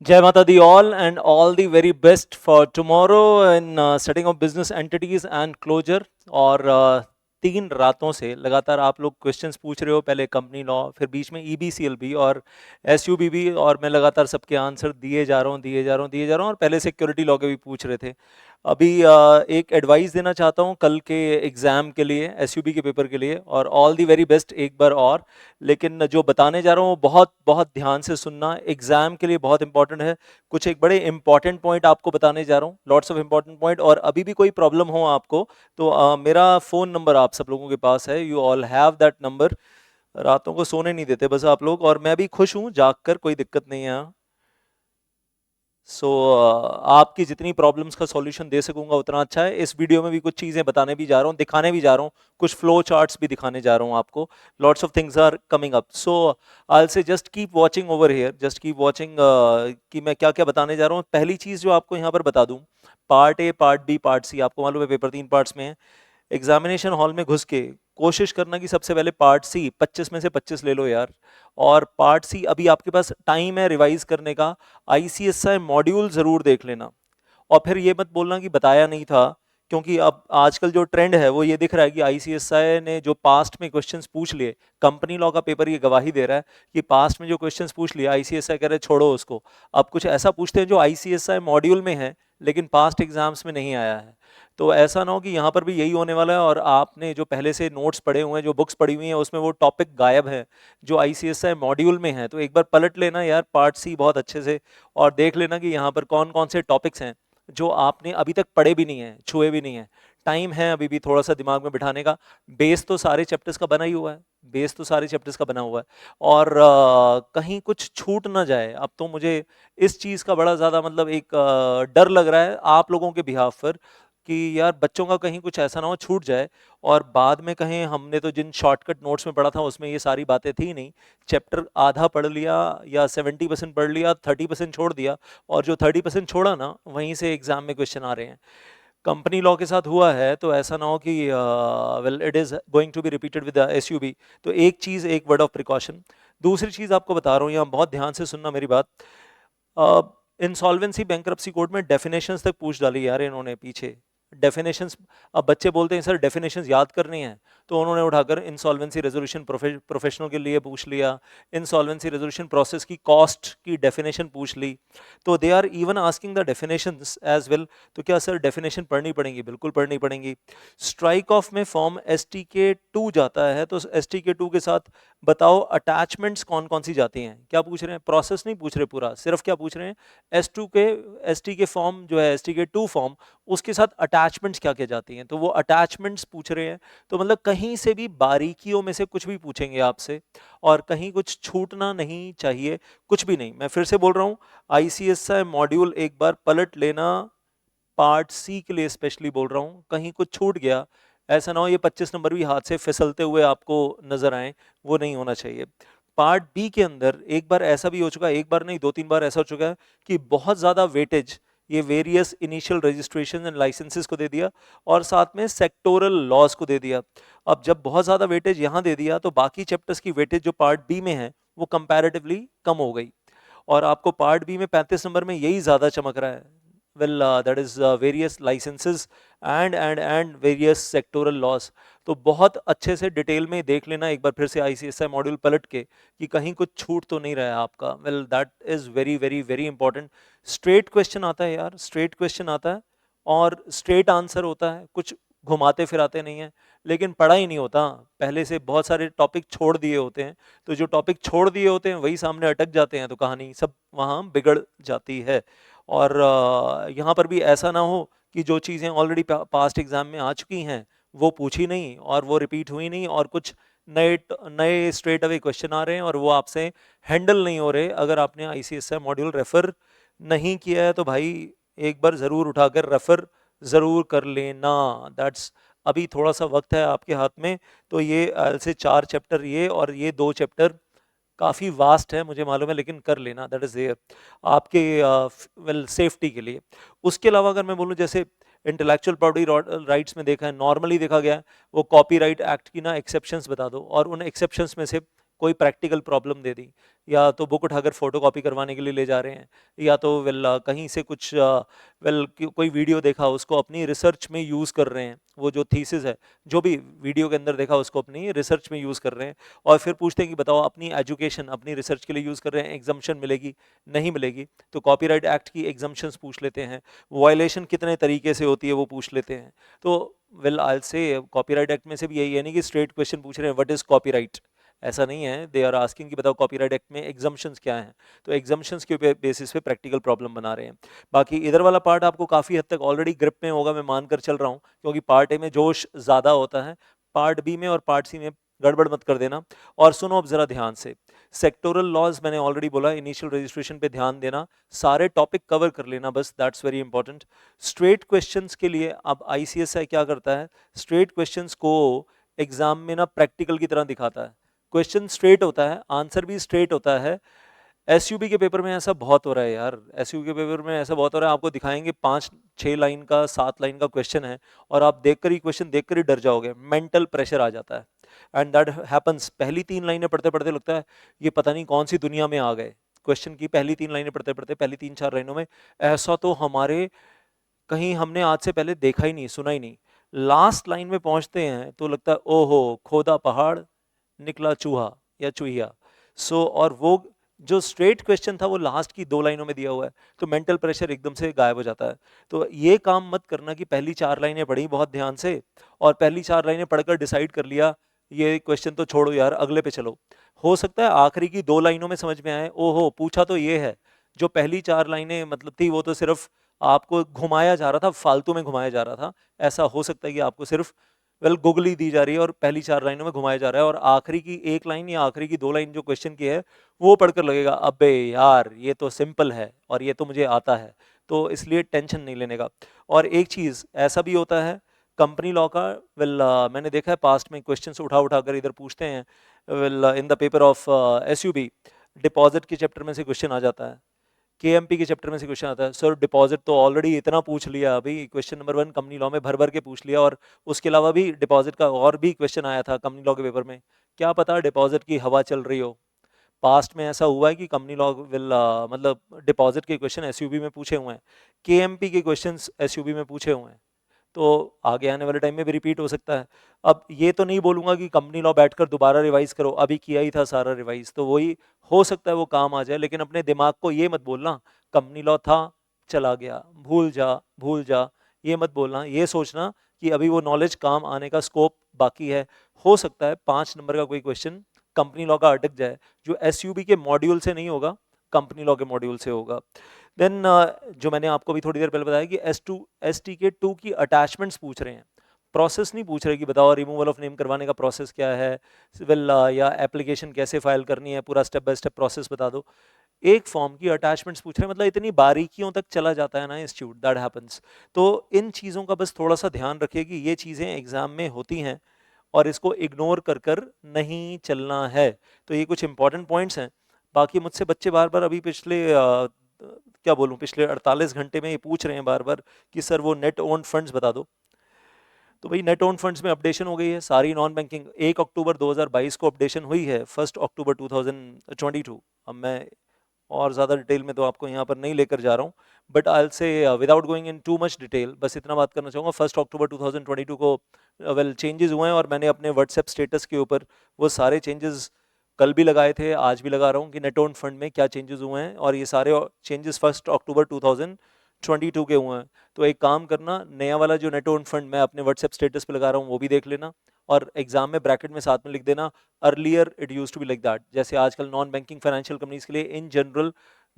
Jai Mata Di all and all the very best for tomorrow in setting up business entities and closure. और 3 रातों से लगातार आप लोग क्वेश्चंस पूछ रहे हो, पहले कंपनी लॉ, फिर बीच में EBCLB और SUBB, और मैं लगातार सबके आंसर दिए जा रहा हूँ दिए जा रहा हूँ, और पहले सिक्योरिटी लॉ के भी पूछ रहे थे। अभी एक एडवाइस देना चाहता हूँ कल के एग्ज़ाम के लिए, SUB के पेपर के लिए, और ऑल दी वेरी बेस्ट एक बार और। लेकिन जो बताने जा रहा हूँ वो बहुत बहुत ध्यान से सुनना, एग्जाम के लिए बहुत इंपॉर्टेंट है। कुछ एक बड़े इंपॉर्टेंट पॉइंट आपको बताने जा रहा हूँ, लॉट्स ऑफ इंपॉर्टेंट पॉइंट। और अभी भी कोई प्रॉब्लम हो आपको तो मेरा फ़ोन नंबर आप सब लोगों के पास है, you all have that number. रातों को सोने नहीं देते बस आप लोग, और मैं भी खुश हूँ जाग कर, कोई दिक्कत नहीं है। सो आपकी जितनी प्रॉब्लम्स का सॉल्यूशन दे सकूंगा उतना अच्छा है। इस वीडियो में भी कुछ चीज़ें बताने भी जा रहा हूँ, दिखाने भी जा रहा हूँ, कुछ फ्लो चार्ट्स भी दिखाने जा रहा हूँ आपको। Lots of things are coming up, so I say just keep watching over here, just keep watching कि मैं क्या क्या बताने जा रहा हूँ। पहली चीज़ जो आपको यहाँ पर बता दूँ, part A, part B, part C, आपको मालूम है पेपर 3 पार्ट्स में है। एग्जामिनेशन हॉल में घुस के कोशिश करना कि सबसे पहले पार्ट सी 25 में से 25 ले लो यार। और पार्ट सी अभी आपके पास टाइम है रिवाइज करने का, ICSI मॉड्यूल जरूर देख लेना। और फिर ये मत बोलना कि बताया नहीं था, क्योंकि अब आजकल जो ट्रेंड है वो ये दिख रहा है कि ICSI ने जो पास्ट में क्वेश्चंस पूछ लिए, कंपनी लॉ का पेपर ये गवाही दे रहा है कि पास्ट में जो क्वेश्चंस पूछ लिए ICSI कह रहे छोड़ो उसको, अब कुछ ऐसा पूछते हैं जो ICSI मॉड्यूल में है लेकिन पास्ट एग्जाम्स में नहीं आया है। तो ऐसा ना हो कि यहाँ पर भी यही होने वाला है और आपने जो पहले से नोट्स पढ़े हुए हैं, जो बुक्स पढ़ी हुई हैं, उसमें वो टॉपिक गायब है जो ICSI मॉड्यूल में है। तो एक बार पलट लेना यार पार्ट सी बहुत अच्छे से, और देख लेना कि यहाँ पर कौन कौन से टॉपिक्स हैं जो आपने अभी तक पढ़े भी नहीं है, छुए भी नहीं है। टाइम है अभी भी थोड़ा सा दिमाग में बिठाने का। बेस तो सारे चैप्टर्स का बना ही हुआ है, बेस तो सारे चैप्टर्स का बना हुआ है। और कहीं कुछ छूट ना जाए, अब तो मुझे इस चीज़ का बड़ा ज़्यादा मतलब एक डर लग रहा है आप लोगों के बिहाफ पर, कि यार बच्चों का कहीं कुछ ऐसा ना हो छूट जाए, और बाद में कहें हमने तो जिन शॉर्टकट नोट्स में पढ़ा था उसमें ये सारी बातें थी नहीं। चैप्टर आधा पढ़ लिया या 70% पढ़ लिया, 30% छोड़ दिया, और जो 30% छोड़ा ना वहीं से एग्जाम में क्वेश्चन आ रहे हैं। कंपनी लॉ के साथ हुआ है तो ऐसा ना हो कि well it is going to be repeated with SUB। तो एक चीज़, एक वर्ड ऑफ प्रिकॉशन। दूसरी चीज़ आपको बता रहा हूँ, यहाँ बहुत ध्यान से सुनना मेरी बात। इंसॉल्वेंसी बैंक्रप्सी कोड में डेफिनेशंस तक पूछ डाली यार इन्होंने पीछे। डेफिनेशंस, अब बच्चे बोलते हैं सर डेफिनेशंस याद करनी है, तो उन्होंने उठाकर इंसॉल्वेंसी रेजोल्यूशन प्रोफेशनल के लिए पूछ लिया, इंसॉल्वेंसी रेजोल्यूशन प्रोसेस की कॉस्ट की डेफिनेशन पूछ ली। तो they are even asking the definitions as well. तो क्या सर डेफिनेशन पढ़नी पड़ेगी? बिल्कुल पढ़नी पड़ेगी। स्ट्राइक ऑफ में फॉर्म STK2 जाता है, तो STK2 के साथ बताओ अटैचमेंट्स कौन कौन सी जाती हैं। क्या पूछ रहे हैं? प्रोसेस नहीं पूछ रहे पूरा, सिर्फ क्या पूछ रहे हैं, S2 के STK फॉर्म जो है STK2 फॉर्म, उसके साथ अटैचमेंट्स क्या क्या जाती हैं, तो वो अटैचमेंट्स पूछ रहे हैं। तो मतलब कहीं से भी बारीकियों में से कुछ भी पूछेंगे आपसे, और कहीं कुछ छूटना नहीं चाहिए, कुछ भी नहीं। मैं फिर से बोल रहा हूँ, ICSI मॉड्यूल एक बार पलट लेना, पार्ट सी के लिए स्पेशली बोल रहा हूँ, कहीं कुछ छूट गया ऐसा ना हो ये 25 नंबर भी हाथ से फिसलते हुए आपको नजर आए, वो नहीं होना चाहिए। पार्ट बी के अंदर एक बार ऐसा भी हो चुका है, एक बार नहीं 2-3 बार ऐसा हो चुका है कि बहुत ज़्यादा वेटेज ये various initial registration and licences को दे दिया, और साथ में सेक्टोरल लॉज को दे दिया। अब जब बहुत ज़्यादा वेटेज यहाँ दे दिया तो बाकी चैप्टर्स की वेटेज जो पार्ट बी में है वो कंपैरेटिवली कम हो गई, और आपको पार्ट बी में 35 नंबर में यही ज़्यादा चमक रहा है। Well that is various licences and various sectoral laws. तो बहुत अच्छे से डिटेल में देख लेना एक बार फिर से ICSI मॉड्यूल पलट के कि कहीं कुछ छूट तो नहीं रहा है आपका। Well that is very very very important. Straight question आता है यार, स्ट्रेट क्वेश्चन आता है और स्ट्रेट आंसर होता है, कुछ घुमाते फिराते नहीं है। लेकिन पढ़ा ही नहीं होता, पहले से बहुत सारे टॉपिक छोड़ दिए होते हैं, तो जो टॉपिक छोड़ दिए होते हैं वही सामने अटक जाते हैं, तो कहानी सब वहाँ बिगड़ जाती है। और यहाँ पर भी ऐसा ना हो कि जो चीज़ें ऑलरेडी पास्ट एग्जाम में आ चुकी हैं वो पूछी नहीं और वो रिपीट हुई नहीं, और कुछ नए नए स्ट्रेट अवे क्वेश्चन आ रहे हैं और वो आपसे हैंडल नहीं हो रहे। अगर आपने ICSI मॉड्यूल रेफर नहीं किया है तो भाई एक बार ज़रूर उठाकर रेफर ज़रूर कर लेना। दैट्स, अभी थोड़ा सा वक्त है आपके हाथ में। तो ये से 4 चैप्टर ये, और ये 2 चैप्टर काफ़ी वास्ट है मुझे मालूम है, लेकिन कर लेना, दैट इज़ देयर आपके वेल सेफ्टी के लिए। उसके अलावा अगर मैं बोलूँ, जैसे इंटेलेक्चुअल प्रॉपर्टी राइट्स में देखा है, नॉर्मली देखा गया है, वो कॉपीराइट एक्ट की ना एक्सेप्शंस बता दो, और उन एक्सेप्शंस में से कोई प्रैक्टिकल प्रॉब्लम दे दी, या तो बुक उठाकर फोटोकॉपी करवाने के लिए ले जा रहे हैं, या तो कहीं से कुछ कोई वीडियो देखा उसको अपनी रिसर्च में यूज़ कर रहे हैं, वो जो थीसिस है जो भी वीडियो के अंदर देखा उसको अपनी रिसर्च में यूज़ कर रहे हैं, और फिर पूछते हैं कि बताओ अपनी एजुकेशन अपनी रिसर्च के लिए यूज़ कर रहे हैं, एग्जम्पशन मिलेगी नहीं मिलेगी, तो कॉपीराइट एक्ट की एग्जम्पशंस पूछ लेते हैं, वायलेशन कितने तरीके से होती है वो पूछ लेते हैं। तो आई से कॉपीराइट एक्ट में से भी यही है नहीं कि स्ट्रेट क्वेश्चन पूछ रहे हैं व्हाट इज कॉपीराइट, ऐसा नहीं है, दे आर आस्किंग कि बताओ कॉपीराइट एक्ट में एग्जम्पशंस क्या हैं, तो एग्जम्पशंस के बेसिस पे प्रैक्टिकल प्रॉब्लम बना रहे हैं। बाकी इधर वाला पार्ट आपको काफ़ी हद तक ऑलरेडी ग्रिप में होगा, मैं मानकर चल रहा हूँ, क्योंकि पार्ट ए में जोश ज़्यादा होता है, पार्ट बी में और पार्ट सी में गड़बड़ मत कर देना। और सुनो अब ज़रा ध्यान से, सेक्टोरल लॉज मैंने ऑलरेडी बोला, इनिशियल रजिस्ट्रेशन पे ध्यान देना, सारे टॉपिक कवर कर लेना बस, that's very important. Straight questions के लिए अब आईसीएसआई क्या करता है, स्ट्रेट क्वेश्चंस को एग्जाम में ना प्रैक्टिकल की तरह दिखाता है, क्वेश्चन स्ट्रेट होता है, आंसर भी स्ट्रेट होता है। एसयूबी के पेपर में ऐसा बहुत हो रहा है यार, एसयूबी के पेपर में ऐसा बहुत हो रहा है, आपको दिखाएंगे 5-6 लाइन का 7 लाइन का क्वेश्चन है, और आप देखकर ही क्वेश्चन देखकर ही डर जाओगे, मेंटल प्रेशर आ जाता है, एंड दैट हैपन्स। पहली 3 लाइनें पढ़ते पढ़ते लगता है ये पता नहीं कौन सी दुनिया में आ गए, क्वेश्चन की पहली 3 लाइनें पढ़ते पढ़ते, पहली 3-4 लाइनों में ऐसा तो हमारे कहीं हमने आज से पहले देखा ही नहीं, सुना ही नहीं। लास्ट लाइन में पहुंचते हैं तो लगता है ओहो, खोदा पहाड़ निकला चूहा या चूहिया। सो और वो जो स्ट्रेट क्वेश्चन था वो लास्ट की 2 लाइनों में दिया हुआ है, तो मेंटल प्रेशर एकदम से गायब हो जाता है। तो ये काम मत करना कि पहली 4 लाइनें पढ़ी बहुत ध्यान से, और पहली 4 लाइनें पढ़कर डिसाइड कर लिया ये क्वेश्चन तो छोड़ो यार अगले पे चलो। हो सकता है आखिरी की 2 लाइनों में समझ में आए, ओहो पूछा तो ये है, जो पहली 4 लाइनें मतलब थी वो तो सिर्फ आपको घुमाया जा रहा था, फालतू में घुमाया जा रहा था। ऐसा हो सकता है कि आपको सिर्फ गुगली दी जा रही है और पहली 4 लाइनों में घुमाया जा रहा है, और आखिरी की 1 लाइन या आखिरी की 2 लाइन जो क्वेश्चन की है वो पढ़कर लगेगा अबे यार ये तो सिंपल है और ये तो मुझे आता है, तो इसलिए टेंशन नहीं लेने का। और एक चीज़ ऐसा भी होता है कंपनी लॉ का, मैंने देखा है पास्ट में क्वेश्चन उठा उठा कर इधर पूछते हैं, in the paper of SUB deposit के चैप्टर में से क्वेश्चन आ जाता है, केएमपी के चैप्टर में से क्वेश्चन आता है, सर डिपॉजिट तो ऑलरेडी इतना पूछ लिया, अभी क्वेश्चन नंबर 1 कंपनी लॉ में भर भर के पूछ लिया, और उसके अलावा भी डिपॉजिट का और भी क्वेश्चन आया था कंपनी लॉ के पेपर में, क्या पता डिपॉजिट की हवा चल रही हो। पास्ट में ऐसा हुआ है कि कंपनी लॉ मतलब डिपॉजिट के क्वेश्चन एसयूबी में पूछे हुए हैं, केएमपी के क्वेश्चन एसयूबी में पूछे हुए हैं, तो आगे आने वाले टाइम में भी रिपीट हो सकता है। अब ये तो नहीं बोलूंगा कि कंपनी लॉ बैठकर दोबारा रिवाइज करो, अभी किया ही था सारा रिवाइज, तो वही हो सकता है वो काम आ जाए, लेकिन अपने दिमाग को ये मत बोलना कंपनी लॉ था चला गया भूल जा भूल जा, ये मत बोलना, ये सोचना कि अभी वो नॉलेज काम आने का स्कोप बाकी है। हो सकता है 5 नंबर का कोई क्वेश्चन कंपनी लॉ का अटक जाए, जो एसयूबी के मॉड्यूल से नहीं होगा, कंपनी लॉ के मॉड्यूल से होगा। देन जो मैंने आपको भी थोड़ी देर पहले बताया कि एस टी के 2 की अटैचमेंट्स पूछ रहे हैं, प्रोसेस नहीं पूछ रहे कि बताओ रिमूवल ऑफ नेम करवाने का प्रोसेस क्या है, या एप्लीकेशन कैसे फाइल करनी है, पूरा स्टेप बाय स्टेप प्रोसेस बता दो। एक फॉर्म की अटैचमेंट्स पूछ रहे हैं, मतलब इतनी बारीकियों तक चला जाता है ना इंस्टीट्यूट, दैट हैपेंस। तो इन चीज़ों का बस थोड़ा सा ध्यान रखिए कि ये चीज़ें एग्जाम में होती हैं और इसको इग्नोर कर कर नहीं चलना है। तो ये कुछ इंपॉर्टेंट पॉइंट्स हैं। बाकी मुझसे बच्चे बार बार अभी पिछले क्या बोलूं, पिछले 48 घंटे में ये पूछ रहे हैं बार बार कि सर वो नेट ओन फंड्स बता दो। तो भाई नेट ओन फंड्स में अपडेशन हो गई है सारी नॉन बैंकिंग, 1 अक्टूबर 2022 को अपडेशन हुई है, 1 अक्टूबर 2022। अब मैं और ज़्यादा डिटेल में तो आपको यहाँ पर नहीं लेकर जा रहा हूँ, बट आई से without going in too much detail बस इतना बात करना चाहूँगा, 1 अक्टूबर 2022 को चेंजेस हुए हैं, और मैंने अपने व्हाट्सएप स्टेटस के ऊपर वो सारे चेंजेस कल भी लगाए थे, आज भी लगा रहा हूँ कि नेट ओन फंड में क्या चेंजेस हुए हैं, और ये सारे चेंजेस 1 अक्टूबर 2022 के हुए हैं। तो एक काम करना, नया वाला जो नेट ओन फंड मैं अपने व्हाट्सएप स्टेटस पे लगा रहा हूँ वो भी देख लेना, और एग्जाम में ब्रैकेट में साथ में लिख देना earlier it use to be like that. जैसे आजकल नॉन बैंकिंग फाइनेंशियल कंपनीज के लिए इन जनरल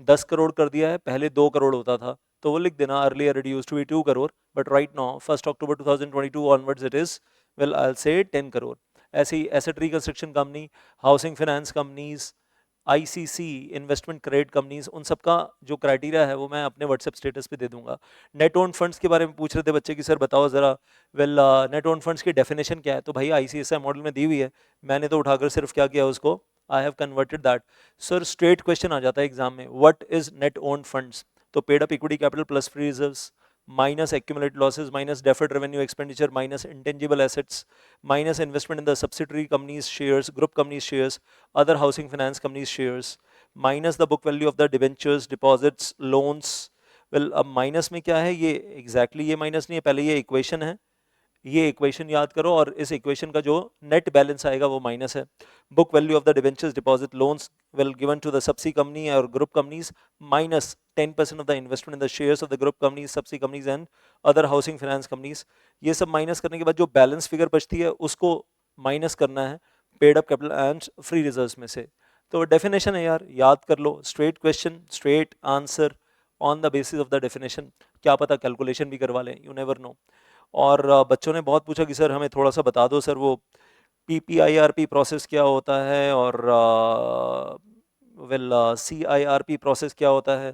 10 करोड़ कर दिया है, पहले 2 करोड़ होता था, तो वो लिख देना earlier it use to be 2 crore, but right now 1 October 2022 onwards it is I say 10 crore. ऐसे ही asset reconstruction company, housing finance companies, ICC investment credit companies, उन सबका जो क्राइटेरिया है वो मैं अपने व्हाट्सएप स्टेटस पे दे दूंगा। नेट ओन फंड्स के बारे में पूछ रहे थे बच्चे कि सर बताओ ज़रा, नेट ओन फंड्स की डेफिनेशन क्या है, तो भाई आईसीएसआई मॉडल में दी हुई है, मैंने तो उठाकर सिर्फ क्या किया उसको, I have converted that. Sir straight question आ जाता है एग्जाम में, what is net own funds, तो paid up equity capital plus free reserves, minus accumulated losses, minus deferred revenue expenditure, minus intangible assets, minus investment in the subsidiary companies shares, group companies shares, other housing finance companies shares, minus the book value of the debentures, deposits, loans. Well अब minus में क्या है, ये exactly ये minus नहीं है, पहले ये इक्वेशन है, ये इक्वेशन याद करो और इस इक्वेशन का जो नेट बैलेंस आएगा वो माइनस है. Book value of the debentures, deposit, loans will given to the subsidy company or group companies minus 10% of the investment in the shares of the group companies, subsidy companies and other housing finance companies. ये सब minus करने के बाद जो balance figure बचती है उसको minus करना है paid up capital and free reserves में से. तो डेफिनेशन है यार, याद कर लो, straight question straight answer on the basis of the definition. क्या पता कैलकुलेशन भी करवा लें, यू नेवर नो. और बच्चों ने बहुत पूछा कि सर हमें थोड़ा सा बता दो सर वो PPIRP प्रोसेस क्या होता है और CIRP प्रोसेस क्या होता है.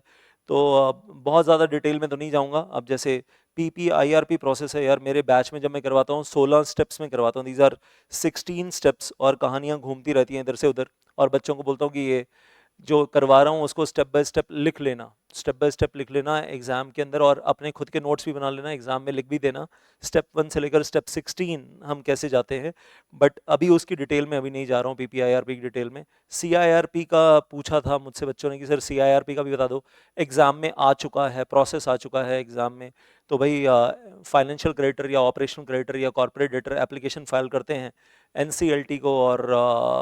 तो बहुत ज़्यादा डिटेल में तो नहीं जाऊंगा. अब जैसे PPIRP प्रोसेस है यार, मेरे बैच में जब मैं करवाता हूँ 16 स्टेप्स में करवाता हूँ. दीज आर 16 स्टेप्स और कहानियाँ घूमती रहती हैं इधर से उधर. और बच्चों को बोलता हूँ कि ये जो करवा रहा हूँ उसको स्टेप बाय स्टेप लिख लेना, स्टेप बाय स्टेप लिख लेना एग्जाम के अंदर, और अपने खुद के नोट्स भी बना लेना, एग्जाम में लिख भी देना स्टेप 1 से लेकर स्टेप 16 हम कैसे जाते हैं. बट अभी उसकी डिटेल में अभी नहीं जा रहा हूँ, PPIRP की डिटेल में. CIRP का पूछा था मुझसे बच्चों ने कि सर CIRP का भी बता दो. एग्जाम में आ चुका है, प्रोसेस आ चुका है एग्जाम में. तो भाई फाइनेंशियल क्रेडिटर या ऑपरेशनल क्रेडिटर या कॉर्पोरेट डेटर एप्लीकेशन फाइल करते हैं NCLT को, और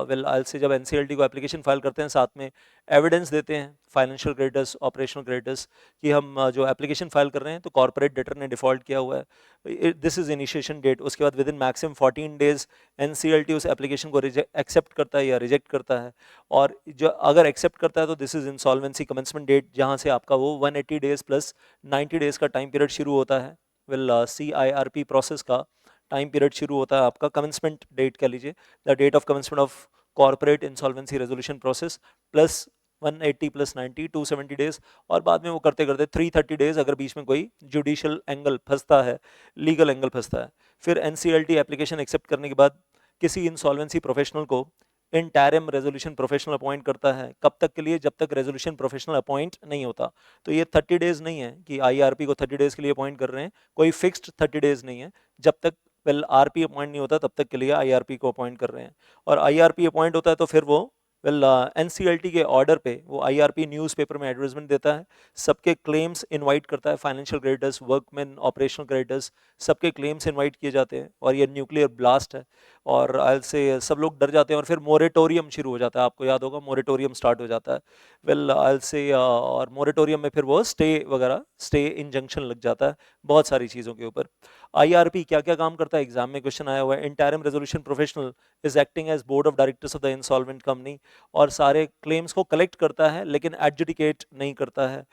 वेल आई से जब NCLT को एप्लीकेशन फाइल करते हैं साथ में एविडेंस देते हैं फाइनेंशियल क्रेडिटर्स, ऑपरेशनल क्रेडिटर्स, कि हम जो एप्लीकेशन फाइल कर रहे हैं तो कॉर्पोरेट डेटर ने डिफॉल्ट किया हुआ है, दिस इज इनिशिएशन डेट. उसके बाद within maximum 14 days NCLT उस एप्लीकेशन को एक्सेप्ट करता है या रिजेक्ट करता है. और जो अगर एक्सेप्ट करता है तो this is insolvency commencement date, जहां से आपका वो 180 डेज प्लस 90 डेज का टाइम पीरियड शुरू होता है. वेल CIRP प्रोसेस का टाइम पीरियड शुरू होता है आपका कमेंसमेंट डेट कह लीजिए, the date of commencement of corporate insolvency resolution process plus 180 plus 90 270 days. और बाद में वो करते करते 330 डेज अगर बीच में कोई जुडिशियल एंगल फंसता है, लीगल एंगल फंसता है. फिर NCLT एप्लीकेशन एक्सेप्ट करने के बाद किसी इंसॉल्वेंसी प्रोफेशनल को इंटैरिम रेजोल्यूशन प्रोफेशनल अपॉइंट करता है. कब तक के लिए, जब तक रेजोल्यूशन प्रोफेशनल अपॉइंट नहीं होता. तो ये 30 डेज नहीं है कि IRP को 30 डेज के लिए अपॉइंट कर रहे हैं, कोई फिक्स्ड 30 डेज नहीं है. जब तक वेल RP अपॉइंट नहीं होता तब तक के लिए IRP को अपॉइंट कर रहे हैं. और IRP अपॉइंट होता है तो फिर वो वेल NCLT के ऑर्डर पे वो IRP न्यूज़पेपर में एडवर्टाइजमेंट देता है, सबके क्लेम्स इनवाइट करता है, financial creditors, workman, operational creditors, सबके क्लेम्स इनवाइट किए जाते हैं. और ये न्यूक्लियर ब्लास्ट है और आई से सब लोग डर जाते हैं और फिर मोरेटोरियम शुरू हो जाता है. आपको याद होगा मोरेटोरियम स्टार्ट हो जाता है. वेल आई से और मोरेटोरियम में फिर वो स्टे वगैरह, स्टे इंजंक्शन लग जाता है बहुत सारी चीज़ों के ऊपर. IRP क्या क्या काम करता है, एग्जाम में क्वेश्चन आया हुआ है. Interim resolution professional is acting as board of directors of the insolvent company, और सारे क्लेम्स को कलेक्ट करता है लेकिन एडजुडिकेट नहीं करता है.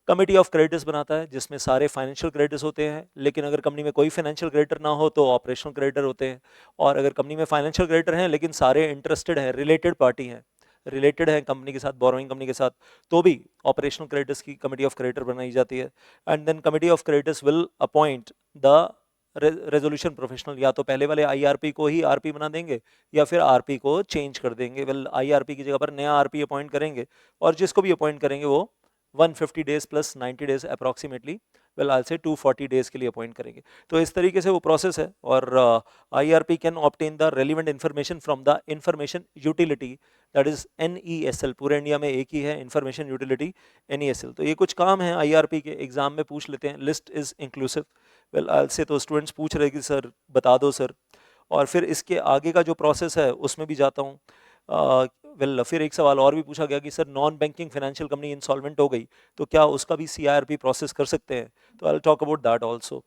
कमिटी ऑफ क्रेडिटर्स बनाता है जिसमें सारे फाइनेंशियल क्रेडिटर्स होते हैं, लेकिन अगर कंपनी में कोई फाइनेंशियल क्रेडिटर ना हो तो ऑपरेशनल क्रेडिटर होते हैं. और अगर कंपनी में फाइनेंशियल क्रेडिटर हैं लेकिन सारे इंटरेस्टेड हैं, रिलेटेड पार्टी हैं, रिलेटेड है कंपनी के साथ, बोरोइंग कंपनी के साथ, तो भी ऑपरेशनल क्रेडिटर्स की कमिटी ऑफ क्रेडिटर बनाई जाती है. And then committee of creditors will appoint the resolution professional. या तो पहले वाले IRP को ही RP बना देंगे या फिर RP को चेंज कर देंगे. वेल IRP की जगह पर नया RP अपॉइंट करेंगे, और जिसको भी अपॉइंट करेंगे वो 150 days plus 90 days approximately, well I से 240 डेज के लिए अपॉइंट करेंगे. तो इस तरीके से वो प्रोसेस है. और IRP can obtain the relevant information from the information utility, that is NESL. पूरे इंडिया में एक ही है इंफॉर्मेशन यूटिलिटी, NESL. तो ये कुछ काम है IRP के, एग्जाम में पूछ लेते हैं. List is inclusive. Well I से तो स्टूडेंट्स पूछ रहे कि सर बता दो सर. और फिर इसके आगे का जो प्रोसेस है उसमें भी जाता हूँ. वेल फिर एक सवाल और भी पूछा गया कि sir non banking financial company insolvent हो गई तो क्या उसका भी CIRP प्रोसेस कर सकते हैं. तो I will talk about that also.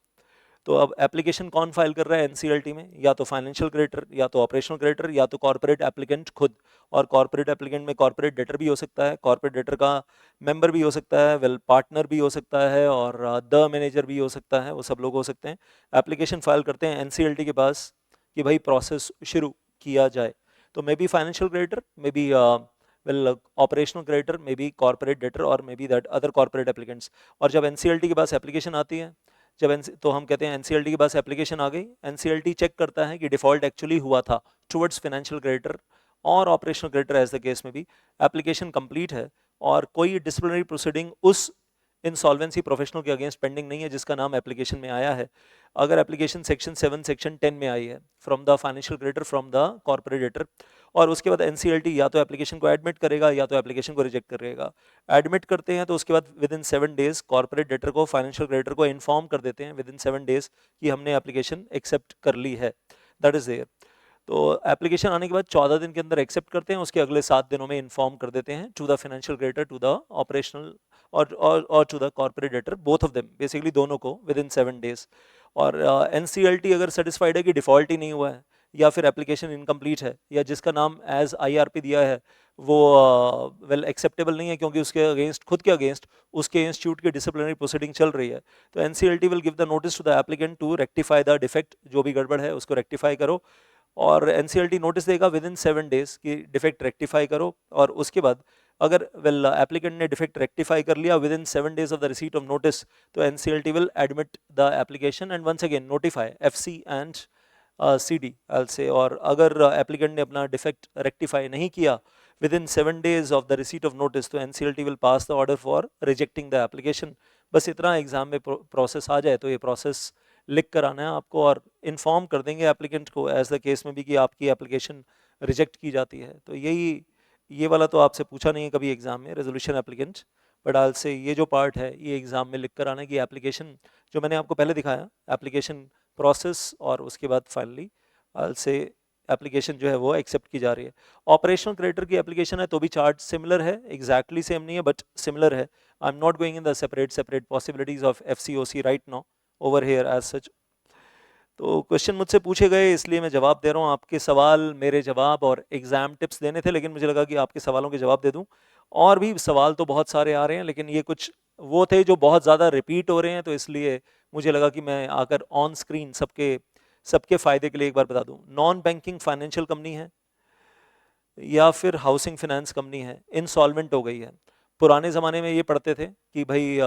तो अब एप्लीकेशन कौन फाइल कर रहा है NCLT में, या तो फाइनेंशियल क्रेडिटर, या तो ऑपरेशनल क्रेडिटर, या तो कॉर्पोरेट एप्लीकेंट खुद. और कॉर्पोरेट एप्लीकेंट में कॉर्पोरेट डेटर भी हो सकता है, कॉर्पोरेट डेटर का मेंबर भी हो सकता है, वेल पार्टनर भी हो सकता है, और द मैनेजर भी हो सकता है. वो सब लोग हो सकते हैं. एप्लीकेशन फाइल करते हैं NCLT के पास कि भाई प्रोसेस शुरू किया जाए. तो maybe financial creditor, maybe well operational creditor, maybe corporate debtor, और maybe that other corporate applicants. और जब NCLT के पास एप्लीकेशन आती है, जब तो हम कहते हैं NCLT के पास एप्लीकेशन आ गई, NCLT चेक करता है कि डिफॉल्ट एक्चुअली हुआ था टुवर्ड्स फाइनेंशियल क्रेडिटर और operational creditor as the case में भी, एप्लीकेशन कंप्लीट है और कोई डिसिप्लिनरी प्रोसीडिंग उस इंसॉल्वेंसी प्रोफेशनल के अगेंस्ट पेंडिंग नहीं है जिसका नाम एप्लीकेशन में आया है। अगर एप्लीकेशन सेक्शन 7 सेक्शन 10 में आई है from the financial creditor from the corporate debtor, और उसके बाद एनसीएलटी या तो एप्लीकेशन को एडमिट करेगा या तो एप्लीकेशन को रिजेक्ट करेगा। एडमिट करते हैं तो उसके बाद within 7 days corporate debtor को फाइनेंशियल क्रेडिटर को इन्फॉर्म कर देते हैं विद इन 7 डेज कि हमने एप्लीकेशन एक्सेप्ट कर ली है, दैट इज देयर। तो एप्लीकेशन आने के बाद 14 दिन के अंदर एक्सेप्ट करते हैं, उसके अगले 7 दिनों में इन्फॉर्म कर देते हैं to the financial creditor, to the operational और to the corporate debtor, both of them basically, दोनों को विद इन 7 डेज। और एनसीएलटी अगर सेटिस्फाइड है कि डिफॉल्ट ही नहीं हुआ है या फिर एप्लीकेशन इनकम्प्लीट है या जिसका नाम एज आईआरपी दिया है वो वेल एक्सेप्टेबल नहीं है क्योंकि उसके अगेंस्ट, खुद के अगेंस्ट उसके इंस्टीट्यूट की डिसिप्लिनरी प्रोसीडिंग चल रही है, तो NCLT will give the notice to the applicant to rectify the defect, जो भी गड़बड़ है उसको रेक्टिफाई करो। और एनसीएलटी नोटिस देगा विद इन 7 डेज कि डिफेक्ट रेक्टिफाई करो। और उसके बाद अगर वेल एप्लीकेंट ने डिफेक्ट रेक्टिफाई कर लिया within 7 days of the receipt of notice, तो NCLT will admit the application and once again notify FC and CD एल से। और अगर एप्लीकेंट ने अपना डिफेक्ट रेक्टिफाई नहीं किया within 7 days of the receipt of notice, तो NCLT will pass the order for rejecting the application. बस इतना एग्जाम में प्रोसेस आ जाए तो ये प्रोसेस लिख कर आना है आपको और इन्फॉर्म कर देंगे एप्लीकेंट को एज द केस में भी कि आपकी एप्लीकेशन रिजेक्ट की जाती है। तो यही, ये वाला तो आपसे पूछा नहीं है कभी एग्जाम में, रेजोल्यूशन एप्लीकेंट, बट आल से ये जो पार्ट है ये एग्जाम में लिख कर आना है कि एप्लीकेशन, जो मैंने आपको पहले दिखाया एप्लीकेशन प्रोसेस, और उसके बाद फाइनली आल से एप्लीकेशन जो है वो एक्सेप्ट की जा रही है। ऑपरेशनल क्रेडिटर की एप्लीकेशन है तो भी चार्ट सिमिलर है, एग्जैक्टली सेम नहीं है बट सिमिलर है। I am not going in the separate possibilities of FCOC right now over here as such. तो क्वेश्चन मुझसे पूछे गए इसलिए मैं जवाब दे रहा हूँ, आपके सवाल मेरे जवाब और एग्जाम टिप्स देने थे, लेकिन मुझे लगा कि आपके सवालों के जवाब दे दूँ। और भी सवाल तो बहुत सारे आ रहे हैं लेकिन ये कुछ वो थे जो बहुत ज़्यादा रिपीट हो रहे हैं, तो इसलिए मुझे लगा कि मैं आकर ऑन स्क्रीन सबके सबके फ़ायदे के लिए एक बार बता दूँ। नॉन बैंकिंग फाइनेंशियल कंपनी है या फिर हाउसिंग फाइनेंस कंपनी है, इंसॉल्वेंट हो गई है। पुराने ज़माने में ये पढ़ते थे कि भाई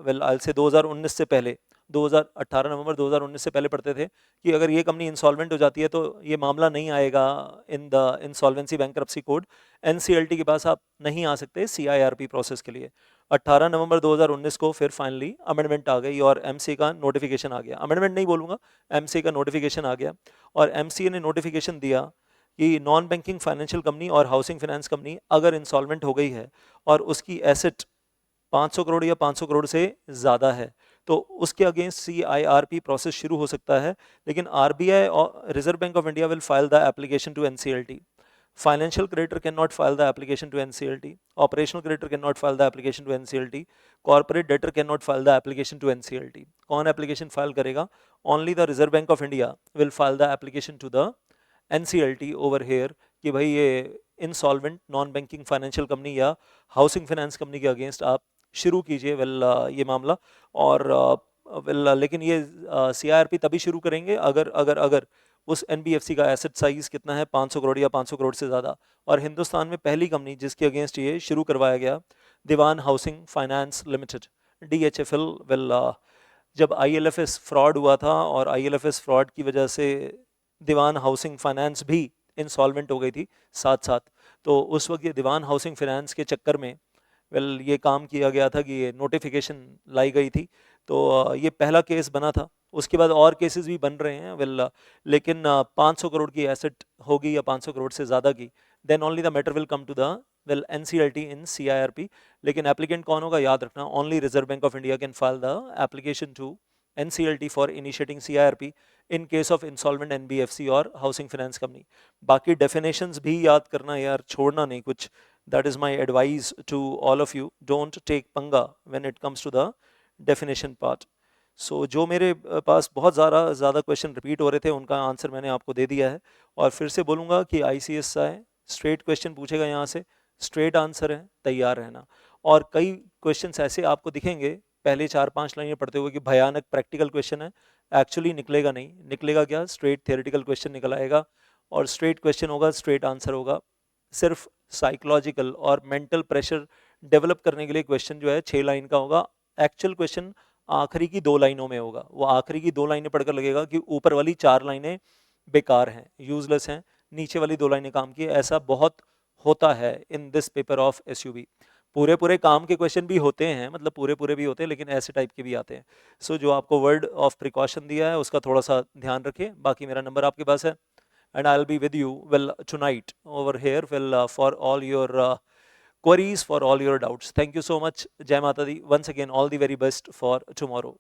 वेल आज से 2019 से पहले, 2018 नवंबर 2019 से पहले पढ़ते थे कि अगर ये कंपनी इंसॉल्वेंट हो जाती है तो ये मामला नहीं आएगा in the insolvency bankruptcy code, NCLT के पास आप नहीं आ सकते सीआईआरपी प्रोसेस के लिए। 18 नवंबर 2019 को फिर फाइनली अमेंडमेंट आ गई और एमसी का नोटिफिकेशन आ गया, अमेंडमेंट नहीं बोलूँगा, एमसी का नोटिफिकेशन आ गया। और एमसी ने नोटिफिकेशन दिया कि नॉन बैंकिंग फाइनेंशियल कंपनी और हाउसिंग फाइनेंस कंपनी अगर इंसॉल्वेंट हो गई है और उसकी एसेट 500 करोड़ या 500 करोड़ से ज़्यादा है तो उसके अगेंस्ट सीआईआरपी प्रोसेस शुरू हो सकता है। लेकिन आरबीआई और reserve bank of India will file the application to NCLT. Financial creditor can not file the application to NCLT, operational creditor can not file the application to NCLT, corporate debtor can not file the application to NCLT. कौन application file करेगा? Only the reserve bank of India will file the application to the NCLT over here कि भाई ये insolvent non banking financial company या housing finance company के against आप शुरू कीजिए वेल ये मामला। और वेल लेकिन ये सीआईआरपी तभी शुरू करेंगे अगर अगर अगर उस एनबीएफसी का एसेट साइज कितना है, 500 करोड़ या 500 करोड़ से ज़्यादा। और हिंदुस्तान में पहली कंपनी जिसके अगेंस्ट ये शुरू करवाया गया, Dewan housing finance limited, DHFL. Well जब आईएलएफएस फ्रॉड हुआ था और आईएलएफएस फ्रॉड की वजह से दीवान हाउसिंग फाइनेंस भी इंसॉल्वेंट हो गई थी साथ साथ, तो उस वक्त ये दीवान हाउसिंग फाइनेंस के चक्कर में वेल ये काम किया गया था कि ये नोटिफिकेशन लाई गई थी। तो ये पहला केस बना था, उसके बाद और केसेस भी बन रहे हैं वेल लेकिन 500 करोड़ की एसेट होगी या 500 करोड़ से ज़्यादा की, then only the matter will come to the well NCLT in CIRP. लेकिन एप्लीकेंट कौन होगा याद रखना, only reserve bank of India can file the application to NCLT for initiating CIRP in case of insolvent NBFC और housing finance company. बाकी definitions भी याद करना यार, छोड़ना नहीं कुछ। That is my advice to all of you. Don't take पंगा when it comes to the definition part. So जो मेरे पास बहुत ज़्यादा क्वेश्चन रिपीट हो रहे थे उनका आंसर मैंने आपको दे दिया है। और फिर से बोलूँगा कि ICSI स्ट्रेट क्वेश्चन पूछेगा, यहाँ से स्ट्रेट आंसर है, तैयार रहना। और कई क्वेश्चंस ऐसे आपको दिखेंगे पहले 4-5 लाइनें पढ़ते हुए कि भयानक प्रैक्टिकल क्वेश्चन है, एक्चुअली निकलेगा नहीं। निकलेगा क्या? स्ट्रेट थियोरेटिकल क्वेश्चन निकल आएगा और स्ट्रेट क्वेश्चन होगा, स्ट्रेट आंसर होगा। सिर्फ साइकोलॉजिकल और मेंटल प्रेशर डेवलप करने के लिए क्वेश्चन जो है 6 लाइन का होगा। एक्चुअल क्वेश्चन आखिरी की 2 लाइनों में होगा। वो आखिरी की 2 लाइनें पढ़कर लगेगा कि ऊपर वाली 4 लाइनें बेकार हैं, यूजलेस हैं, नीचे वाली 2 लाइनें काम की है। ऐसा बहुत होता है in this paper of SUB. पूरे पूरे काम के क्वेश्चन भी होते हैं, मतलब पूरे पूरे भी होते हैं, लेकिन ऐसे टाइप के भी आते हैं। सो जो आपको वर्ड ऑफ प्रिकॉशन दिया है उसका थोड़ा सा ध्यान रखें। बाकी मेरा नंबर आपके पास है, and I'll be with you well tonight over here well for all your queries, for all your doubts. Thank you so much. Jai Mata Di. Once again, all the very best for tomorrow.